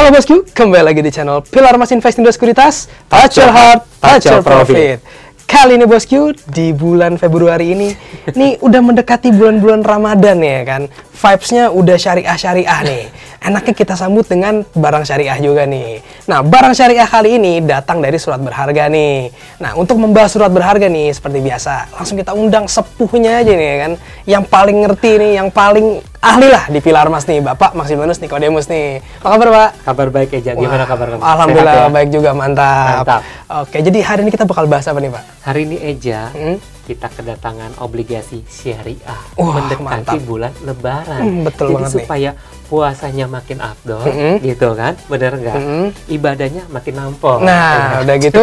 Halo bosku, kembali lagi di channel Pilar Mas Invest Indo Sekuritas. Touch your heart, touch your profit. Kali ini bosku, di bulan Februari ini udah mendekati bulan-bulan Ramadan ya kan. Vibes-nya udah syariah-syariah nih. Enaknya kita sambut dengan barang syariah juga nih. Nah, barang syariah kali ini datang dari surat berharga nih. Nah, untuk membahas surat berharga nih, seperti biasa, langsung kita undang sepuhnya aja nih ya kan. Yang paling ngerti nih, yang paling ahli lah di Pilar Mas nih, Bapak Maximanus Nikodemus nih. Apa kabar, Pak? Kabar baik Eja, gimana kabar kamu? Alhamdulillah ya? Baik juga, mantap. Mantap. Oke, jadi hari ini kita bakal bahas apa nih, Pak? Hari ini Eja, kita kedatangan obligasi syariah mendekati mantap. bulan Lebaran. Betul jadi banget supaya puasanya makin afdol, gitu kan? Bener nggak? Ibadahnya makin nampol. Nah, udah gitu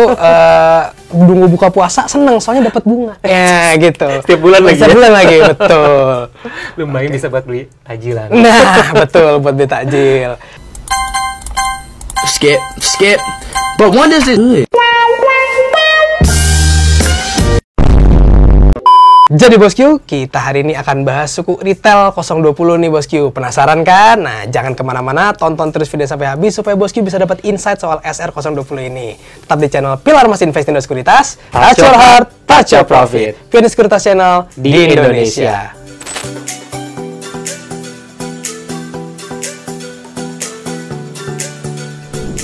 nunggu buka puasa seneng soalnya dapat bunga. Ya, gitu. Setiap bulan lagi. Setiap bulan lagi, betul. Lumayan bisa buat beli tajilan. Nah, betul buat beli takjil. Skip. But when does it good? Jadi bosku, kita hari ini akan bahas suku retail 020 nih bosku. Penasaran kan? Nah, jangan kemana-mana, tonton terus video sampai habis supaya bosku bisa dapat insight soal SR020 ini. Tetap di channel Pilar Mas Invest Indo Sekuritas. Touch your heart, touch your profit. Pioneer Sekuritas Channel di Indonesia.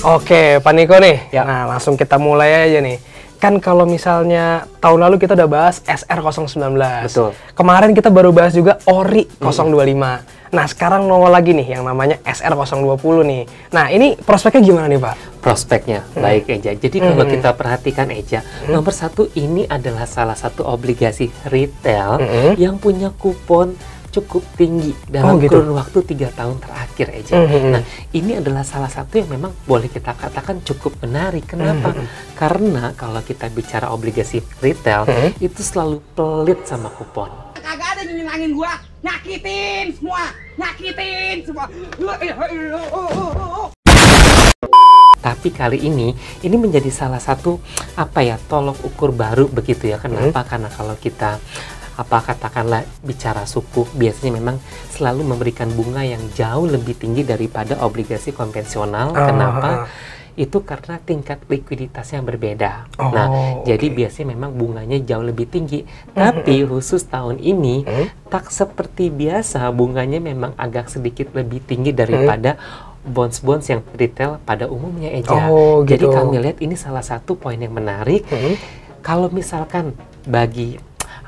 Oke, Pak Niko nih. Ya. Nah, langsung kita mulai aja nih. Kan kalau misalnya tahun lalu kita udah bahas SR019. Betul. Kemarin kita baru bahas juga ORI 025. Nah, sekarang nongol lagi nih yang namanya SR020 nih. Nah, ini prospeknya gimana nih, Pak? Prospeknya baik Eja. Jadi kalau kita perhatikan Eja, nomor satu ini adalah salah satu obligasi retail yang punya kupon cukup tinggi dalam kurun waktu 3 tahun terakhir Eja. Nah, ini adalah salah satu yang memang boleh kita katakan cukup menarik. Kenapa? Karena kalau kita bicara obligasi retail, itu selalu pelit sama kupon. Kagak ada nyenangin gua, nyakitin semua. Tapi kali ini menjadi salah satu tolok ukur baru begitu ya. Kenapa? Karena kalau kita katakanlah bicara suku, biasanya memang selalu memberikan bunga yang jauh lebih tinggi daripada obligasi konvensional. Kenapa? Itu karena tingkat likuiditasnya berbeda. Jadi biasanya memang bunganya jauh lebih tinggi. Tapi khusus tahun ini, tak seperti biasa, bunganya memang agak sedikit lebih tinggi daripada bonds yang retail pada umumnya Eja. Jadi kami lihat ini salah satu poin yang menarik. Kalau misalkan bagi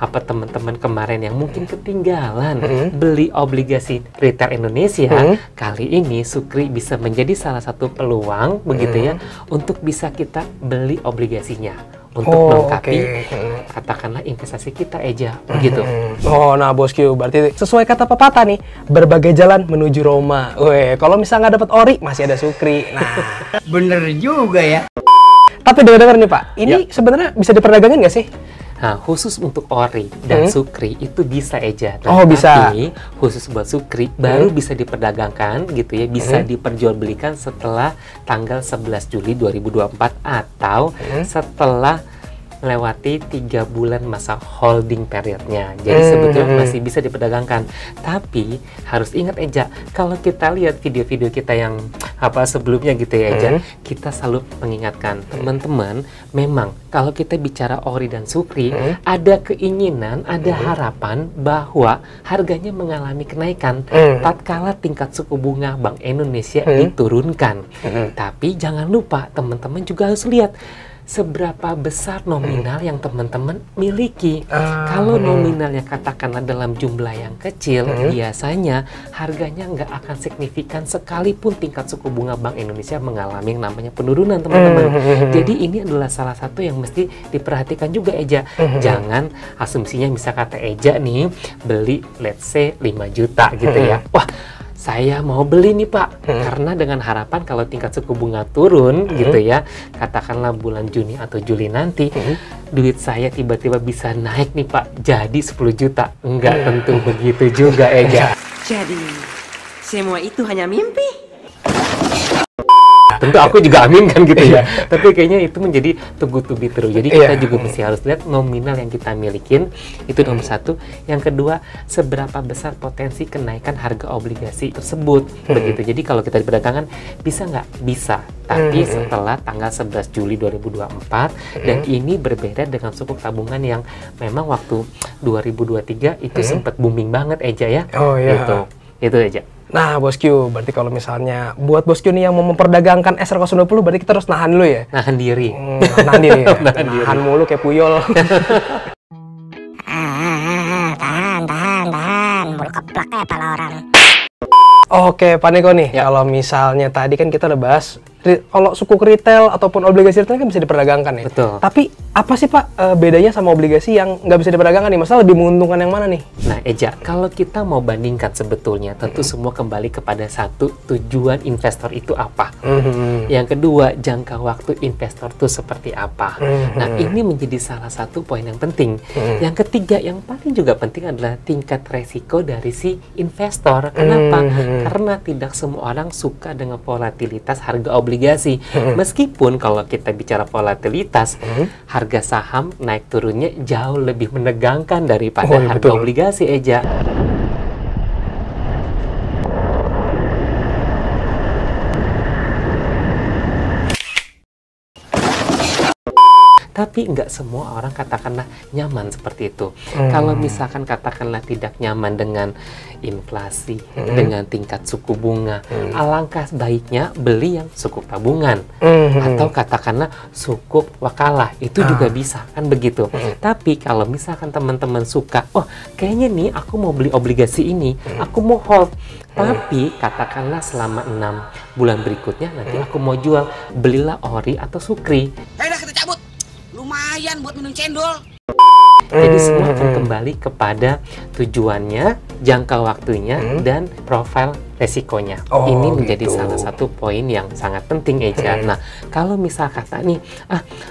teman-teman kemarin yang mungkin ketinggalan beli obligasi retail Indonesia, kali ini Sukri bisa menjadi salah satu peluang begitu ya untuk bisa kita beli obligasinya untuk melengkapi katakanlah investasi kita Eja begitu. Nah bosku, berarti sesuai kata pepatah nih, berbagai jalan menuju Roma. Kalau misalnya nggak dapat ori masih ada Sukri. Nah, Bener juga ya. tapi dengar-dengar nih Pak, ini sebenarnya bisa diperdagangin nggak sih? Nah, khusus untuk ori dan Sukri itu bisa Eja. Bisa. Tapi khusus buat Sukri baru bisa diperdagangkan gitu ya, bisa diperjualbelikan setelah tanggal 11 Juli 2024 atau setelah melewati 3 bulan masa holding periodnya. Jadi sebetulnya masih bisa diperdagangkan. Tapi harus ingat Eja, kalau kita lihat video-video kita yang sebelumnya gitu ya Eja, kita selalu mengingatkan teman-teman, memang kalau kita bicara ori dan Sukri, ada keinginan, ada harapan bahwa harganya mengalami kenaikan tatkala tingkat suku bunga Bank Indonesia diturunkan. Tapi jangan lupa teman-teman juga harus lihat seberapa besar nominal yang teman-teman miliki. Kalau nominalnya katakanlah dalam jumlah yang kecil, biasanya harganya nggak akan signifikan sekalipun tingkat suku bunga Bank Indonesia mengalami yang namanya penurunan teman-teman. Jadi ini adalah salah satu yang mesti diperhatikan juga Eja. Jangan asumsinya bisa kata Eja nih, beli let's say 5 juta gitu ya. Wah, saya mau beli nih Pak, karena dengan harapan kalau tingkat suku bunga turun gitu ya, katakanlah bulan Juni atau Juli nanti, duit saya tiba-tiba bisa naik nih Pak, jadi 10 juta. Enggak tentu begitu juga Eja. Jadi, semua itu hanya mimpi. tentu aku juga amin kan gitu ya. Tapi kayaknya itu menjadi too good to be true. Jadi kita juga mesti harus lihat nominal yang kita milikin, itu nomor satu. Yang kedua, seberapa besar potensi kenaikan harga obligasi tersebut. Begitu. Jadi kalau kita di perdagangan, bisa nggak? Bisa. Tapi setelah tanggal 11 Juli 2024, dan ini berbeda dengan sukuk tabungan yang memang waktu 2023 itu sempat booming banget Eja ya. Oh iya. Itu aja. Nah, Bosku, berarti kalau misalnya buat Bosku nih yang mau memperdagangkan SR020, berarti kita harus nahan dulu ya? Nahan diri. Nahan diri ya? Nahan mulu kayak puyol. Tahan, bulu keplak ya pala orang. Oke, Pak Niko nih, kalau misalnya tadi kan kita udah bahas, kalau sukuk retail ataupun obligasi retail kan bisa diperdagangkan ya? Betul. Tapi apa sih Pak bedanya sama obligasi yang nggak bisa diperdagangkan nih? Masalah lebih menguntungkan yang mana nih? Nah Eja, kalau kita mau bandingkan sebetulnya, tentu semua kembali kepada satu, tujuan investor itu apa? Yang kedua, jangka waktu investor itu seperti apa? Nah ini menjadi salah satu poin yang penting. Yang ketiga, yang paling juga penting adalah tingkat resiko dari si investor. Kenapa? Karena tidak semua orang suka dengan volatilitas harga obligasi. Meskipun kalau kita bicara volatilitas, harga saham naik turunnya jauh lebih menegangkan daripada harga obligasi Eja. Tapi nggak semua orang katakanlah nyaman seperti itu. Kalau misalkan katakanlah tidak nyaman dengan inflasi, dengan tingkat suku bunga, alangkah baiknya beli yang sukuk tabungan. Atau katakanlah sukuk wakalah, itu juga bisa, kan begitu. Tapi kalau misalkan teman-teman suka, oh kayaknya nih aku mau beli obligasi ini, aku mau hold. Tapi katakanlah selama 6 bulan berikutnya nanti aku mau jual, belilah ori atau sukri. Udah kita cabut. Lumayan buat minum cendol. Jadi semua akan kembali kepada tujuannya, jangka waktunya, dan profil resikonya. Ini menjadi salah satu poin yang sangat penting Eja. Nah, kalau misal kata nih,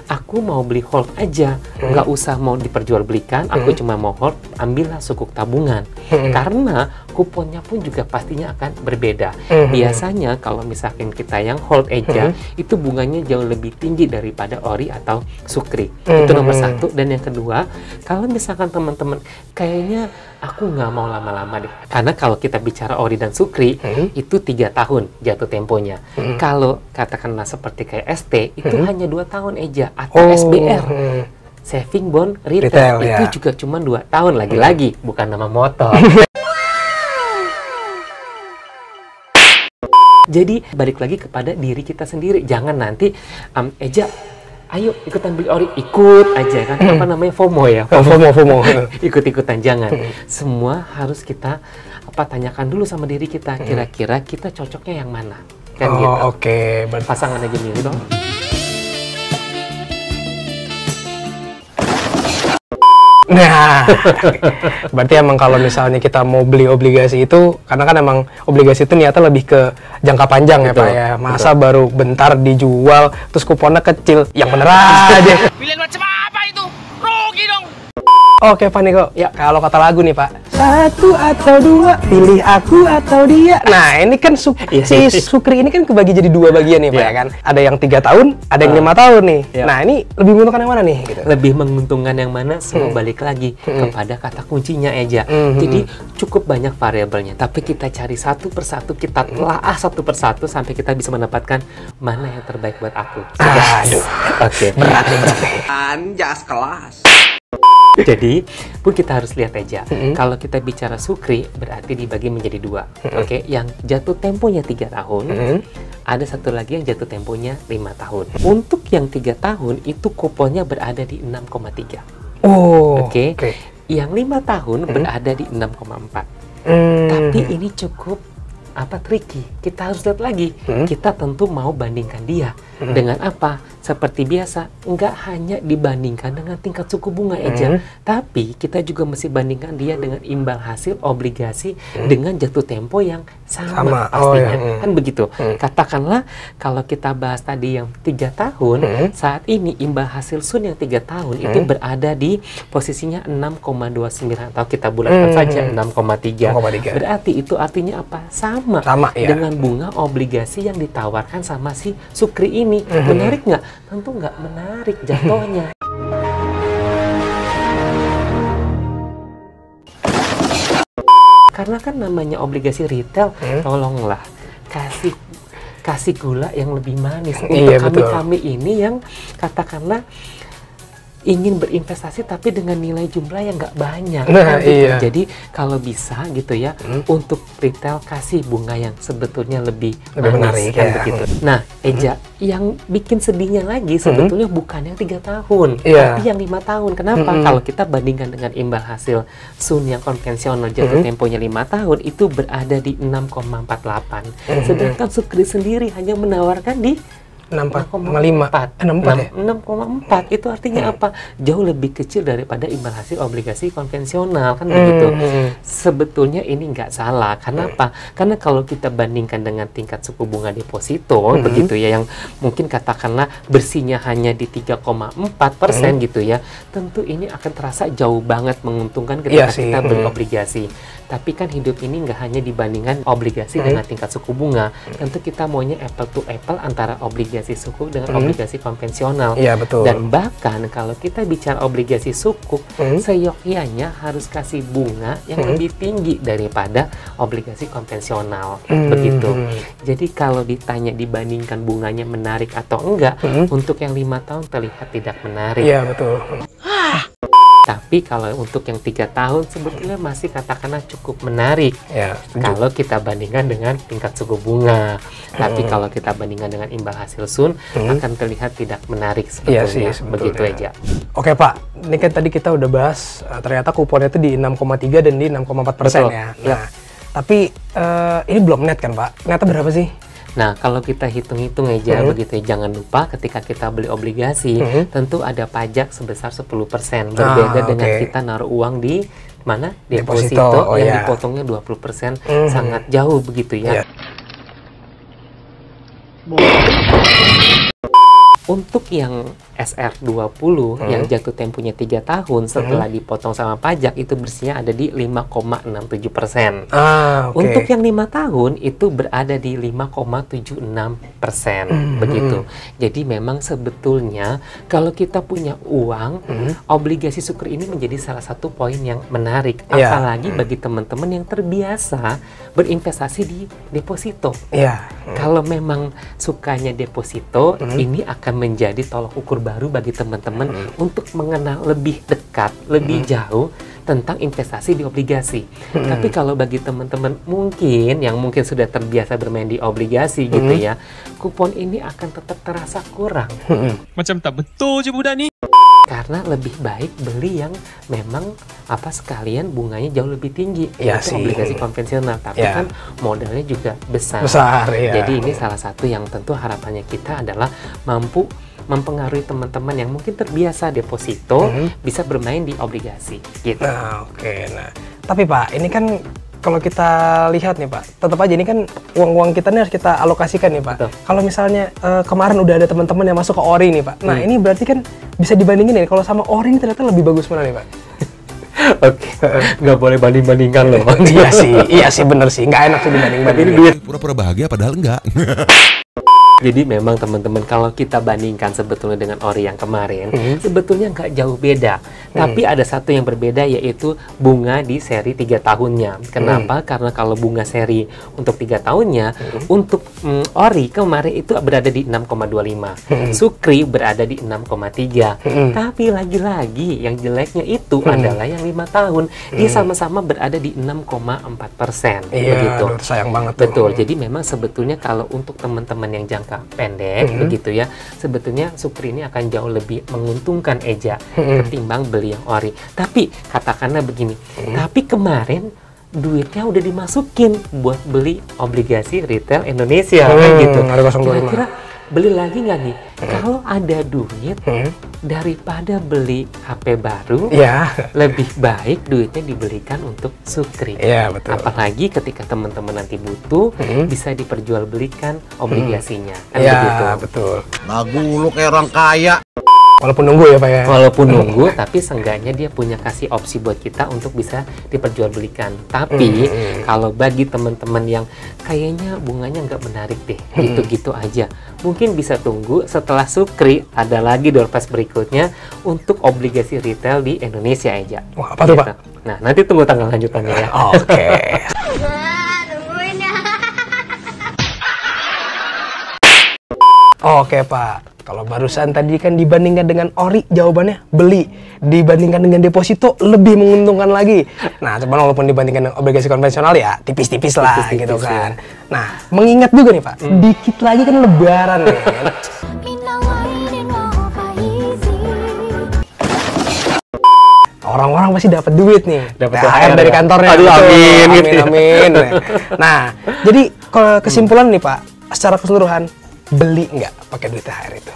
aku mau beli hold aja, nggak usah mau diperjualbelikan, aku cuma mau hold, ambillah sukuk tabungan. Karena kuponnya pun juga pastinya akan berbeda. Biasanya kalau misalkan kita yang hold Eja, itu bunganya jauh lebih tinggi daripada ori atau sukri. Itu nomor satu. Dan yang kedua, kalau misalkan teman-teman kayaknya aku nggak mau lama-lama deh, karena kalau kita bicara ori dan sukri itu 3 tahun jatuh temponya. Kalau katakanlah seperti kayak ST itu hanya 2 tahun Eja, atau SBR saving bond retail itu juga cuma 2 tahun. Lagi-lagi bukan nama motor. Jadi balik lagi kepada diri kita sendiri. Jangan nanti Eja, ayo ikutan beli ori, ikut aja kan, apa namanya, FOMO ya, FOMO. Ikut-ikutan, jangan. Semua harus kita tanyakan dulu sama diri kita, kira-kira kita cocoknya yang mana, kan gitu. Oke. Pasangan aja milih dong. Nah, berarti emang kalau misalnya kita mau beli obligasi itu, karena kan emang obligasi itu niatnya lebih ke jangka panjang ya Pak ya. Masa baru bentar dijual, terus kuponnya kecil, yang bener aja. Pilihan macam apa itu? Rugi dong. Oke Pak Niko, ya kalau kata lagu nih Pak, 1 atau 2, pilih aku atau dia. Nah ini kan si sukri ini kan kebagi jadi 2 bagian nih Pak ya kan. Ada yang 3 tahun, ada yang 5 tahun nih. Nah ini lebih menguntungkan yang mana nih? Gitu. Lebih menguntungkan yang mana? Semua balik lagi kepada kata kuncinya Eja. Jadi cukup banyak variabelnya, tapi kita cari satu persatu, kita telaah satu persatu sampai kita bisa mendapatkan mana yang terbaik buat aku. Aduh, Oke. berat nih. Anjas kelas. Jadi pun kita harus lihat aja. Kalau kita bicara sukri berarti dibagi menjadi 2. Oke, yang jatuh temponya 3 tahun, ada satu lagi yang jatuh temponya 5 tahun. Untuk yang 3 tahun itu kuponnya berada di 6,3. Oke. Yang 5 tahun berada di 6,4. Tapi ini cukup tricky. Kita harus lihat lagi. Kita tentu mau bandingkan dia dengan apa? seperti biasa, nggak hanya dibandingkan dengan tingkat suku bunga aja, tapi kita juga mesti bandingkan dia dengan imbal hasil obligasi dengan jatuh tempo yang sama pastinya. Kan begitu. Katakanlah kalau kita bahas tadi yang 3 tahun, saat ini imbal hasil Sun yang 3 tahun itu berada di posisinya 6,29 atau kita bulatkan saja 6,3. Berarti itu artinya apa? Sama ya, dengan bunga obligasi yang ditawarkan sama si Sukri ini. Menarik nggak? Tentu nggak menarik jatuhnya. Karena kan namanya obligasi retail, tolonglah kasih gula yang lebih manis untuk kami ini yang katakanlah ingin berinvestasi tapi dengan nilai jumlah yang nggak banyak. Jadi kalau bisa gitu ya, untuk retail kasih bunga yang sebetulnya lebih menarik kan begitu. Nah, Eja, yang bikin sedihnya lagi sebetulnya bukan yang 3 tahun, tapi yang 5 tahun. Kenapa? Kalau kita bandingkan dengan imbal hasil Sun yang konvensional jatuh temponya 5 tahun itu berada di 6,48. Sedangkan Sukri sendiri hanya menawarkan di 6,4 itu artinya apa? Jauh lebih kecil daripada imbal hasil obligasi konvensional kan begitu. Sebetulnya ini nggak salah. Kenapa? Karena kalau kita bandingkan dengan tingkat suku bunga deposito begitu ya, yang mungkin katakanlah bersihnya hanya di 3,4% gitu ya, tentu ini akan terasa jauh banget menguntungkan ketika kita beli obligasi. Tapi kan hidup ini nggak hanya dibandingkan obligasi dengan tingkat suku bunga. Tentu kita maunya apple to apple antara obligasi sukuk dengan obligasi konvensional. Dan bahkan kalau kita bicara obligasi sukuk, seyogyanya harus kasih bunga yang lebih tinggi daripada obligasi konvensional. Begitu. Jadi kalau ditanya dibandingkan bunganya menarik atau enggak, untuk yang 5 tahun terlihat tidak menarik. Tapi kalau untuk yang 3 tahun sebetulnya masih katakanlah cukup menarik kalau kita bandingkan dengan tingkat suku bunga. Tapi kalau kita bandingkan dengan imbal hasil Sun akan terlihat tidak menarik sebetulnya. Begitu aja. Oke Pak, ini kan tadi kita udah bahas ternyata kuponnya itu di 6,3 dan di 6,4% ya. Nah, tapi ini belum net kan Pak? Netnya berapa sih? Nah, kalau kita hitung-hitung aja begitu ya, jangan lupa ketika kita beli obligasi, tentu ada pajak sebesar 10%. Berbeda dengan kita naruh uang di mana? Deposito yang dipotongnya 20%, sangat jauh begitu ya. Untuk yang SR20 yang jatuh temponya 3 tahun setelah dipotong sama pajak itu bersihnya ada di 5,67%. Untuk yang 5 tahun itu berada di 5,76%. Begitu. Jadi memang sebetulnya kalau kita punya uang, obligasi Sukri ini menjadi salah satu poin yang menarik. Apalagi bagi teman-teman yang terbiasa berinvestasi di deposito. Kalau memang sukanya deposito, ini akan menjadi tolok ukur baru bagi teman-teman untuk mengenal lebih dekat, lebih jauh tentang investasi di obligasi. Tapi kalau bagi teman-teman yang mungkin sudah terbiasa bermain di obligasi gitu ya, kupon ini akan tetap terasa kurang. Macam tak betul je budak ni. Karena lebih baik beli yang memang sekalian bunganya jauh lebih tinggi. Itu obligasi konvensional, tapi kan modalnya juga besar. Jadi ini salah satu yang tentu harapannya kita adalah mampu mempengaruhi teman-teman yang mungkin terbiasa deposito bisa bermain di obligasi gitu. Nah, tapi Pak, ini kan kalau kita lihat nih Pak, tetap aja ini kan uang-uang kita nih harus kita alokasikan nih Pak. Kalau misalnya kemarin udah ada teman-teman yang masuk ke Ori nih Pak, nah ini berarti kan bisa dibandingin nih, kalau sama Ori ini ternyata lebih bagus mana nih Pak? Nggak boleh banding-bandingkan loh. Iya sih bener sih, nggak enak sih dibanding-bandingin. Pura-pura bahagia padahal enggak. Jadi memang teman-teman kalau kita bandingkan sebetulnya dengan Ori yang kemarin, sebetulnya nggak jauh beda. Tapi ada satu yang berbeda, yaitu bunga di seri 3 tahunnya. Kenapa? Karena kalau bunga seri untuk 3 tahunnya, untuk Ori kemarin itu berada di 6,25. Sukri berada di 6,3. Tapi lagi-lagi yang jeleknya itu adalah yang 5 tahun. Dia sama-sama berada di 6,4%. Begitu. Sayang banget. Betul. Jadi memang sebetulnya kalau untuk teman-teman yang jangka pendek begitu ya, sebetulnya Sukri ini akan jauh lebih menguntungkan Eja ketimbang beli yang Ori. Tapi katakanlah begini, tapi kemarin duitnya udah dimasukin buat beli obligasi retail Indonesia kan gitu. Kira-kira beli lagi nggak nih? Kalau ada duit, daripada beli HP baru, Ya. lebih baik duitnya dibelikan untuk sukri. Iya, betul. Apalagi ketika teman-teman nanti butuh, bisa diperjualbelikan obligasinya. Kan Ya, begitu. betul. Lagu lu kayak orang kaya. Walaupun nunggu ya Pak ya. Walaupun nunggu, tapi seenggaknya dia punya kasih opsi buat kita untuk bisa diperjualbelikan. Tapi kalau bagi teman-teman yang kayaknya bunganya nggak menarik deh, gitu-gitu aja, mungkin bisa tunggu setelah sukri ada lagi door prize berikutnya untuk obligasi retail di Indonesia aja. Wah, apa tuh, Pak? Nah, nanti tunggu tanggal lanjutannya ya. Oke. Oke Pak, kalau barusan tadi kan dibandingkan dengan ori, jawabannya beli. Dibandingkan dengan deposito, lebih menguntungkan lagi. Nah, cuman walaupun dibandingkan dengan obligasi konvensional ya tipis-tipis lah Tipis-tipis gitu ya. kan. Nah, mengingat juga nih Pak, dikit lagi kan lebaran nih kan. Orang-orang pasti dapat duit nih, Dapat THR THR dari ya. kantornya. Aduh, Betul. amin, Amin, gitu ya. amin. Nah, jadi kalau kesimpulan nih Pak, secara keseluruhan, beli nggak pakai duit THR itu?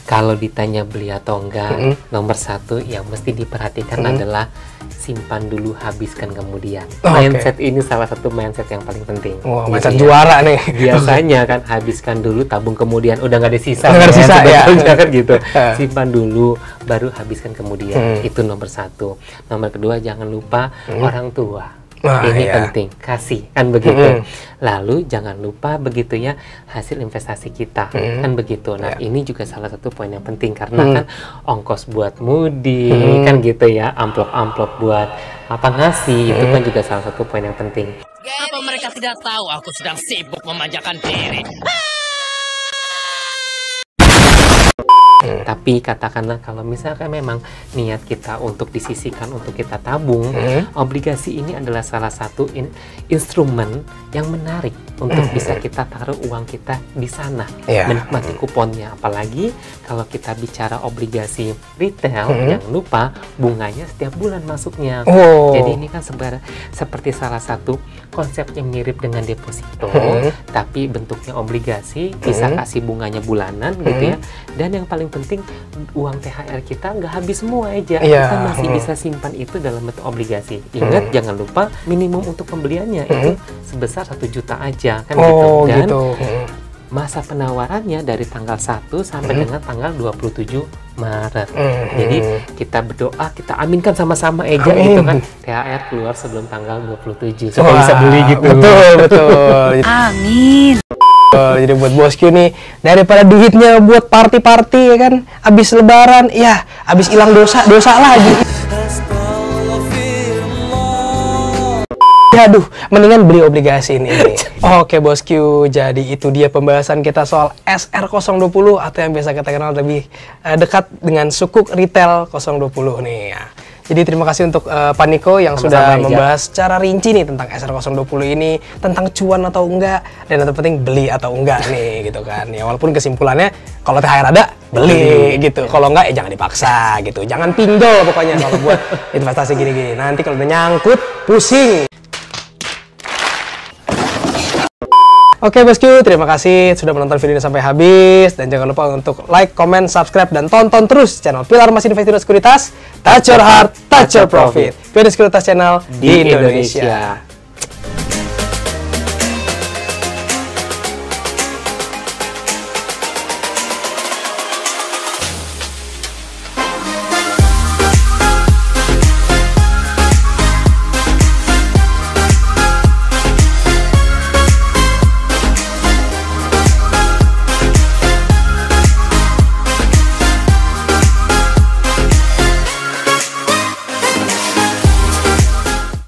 Kalau ditanya beli atau enggak, nomor satu yang mesti diperhatikan adalah simpan dulu, habiskan kemudian. Oke. Mindset ini salah satu mindset yang paling penting. Wah, Gitu mindset ya. juara nih. Biasanya kan habiskan dulu, tabung kemudian, udah nggak ada sisa. Udah nggak ada kan, sisa, ya. sebetulnya kan gitu. Simpan dulu, baru habiskan kemudian. Itu nomor satu. Nomor kedua, jangan lupa orang tua. Wah, Ini iya. penting, kasih kan begitu. Lalu jangan lupa begitu ya hasil investasi kita kan begitu. Nah ini juga salah satu poin yang penting karena kan ongkos buat mudik kan gitu ya, amplop-amplop buat apa ngasih itu kan juga salah satu poin yang penting. Apa mereka tidak tahu aku sedang sibuk memanjakan diri? Tapi katakanlah kalau misalkan memang niat kita untuk disisihkan untuk kita tabung, obligasi ini adalah salah satu instrumen yang menarik untuk bisa kita taruh uang kita di sana, Iya. menikmati kuponnya. Apalagi kalau kita bicara obligasi retail, jangan lupa bunganya setiap bulan masuknya. Oh. Jadi ini kan seperti salah satu konsep yang mirip dengan deposito, tapi bentuknya obligasi, bisa kasih bunganya bulanan gitu ya. Dan yang paling penting uang THR kita nggak habis semua aja, Iya. kita masih bisa simpan itu dalam bentuk obligasi. Ingat jangan lupa minimum untuk pembeliannya itu sebesar 1 juta aja kan gitu. Oh, Dan gitu. masa penawarannya dari tanggal 1 sampai dengan tanggal 27 Maret. Jadi kita berdoa, kita aminkan sama-sama aja gitu kan. THR keluar sebelum tanggal 27 supaya bisa beli gitu. Betul, betul. Amin. Jadi buat bosku nih, daripada duitnya buat party-party ya kan, abis lebaran, ya abis hilang dosa lagi. Aduh, mendingan beli obligasi ini. Oke bosku, jadi itu dia pembahasan kita soal SR020 atau yang biasa kita kenal lebih dekat dengan sukuk retail 020 nih ya. Jadi terima kasih untuk Pak Niko yang sudah Sama-sama, Eja. membahas secara rinci nih tentang SR020 ini, tentang cuan atau enggak, dan yang terpenting beli atau enggak nih gitu kan. Ya walaupun kesimpulannya kalau THR ada beli gitu, kalau enggak ya jangan dipaksa gitu, jangan pinjol pokoknya kalau buat investasi gini-gini. Nanti kalau udah nyangkut pusing. Oke bosku, terima kasih sudah menonton video ini sampai habis. Dan jangan lupa untuk like, comment, subscribe, dan tonton terus channel Pilar Mas Investindo Sekuritas. Touch your heart, touch your profit. Pilar Sekuritas Channel di Indonesia.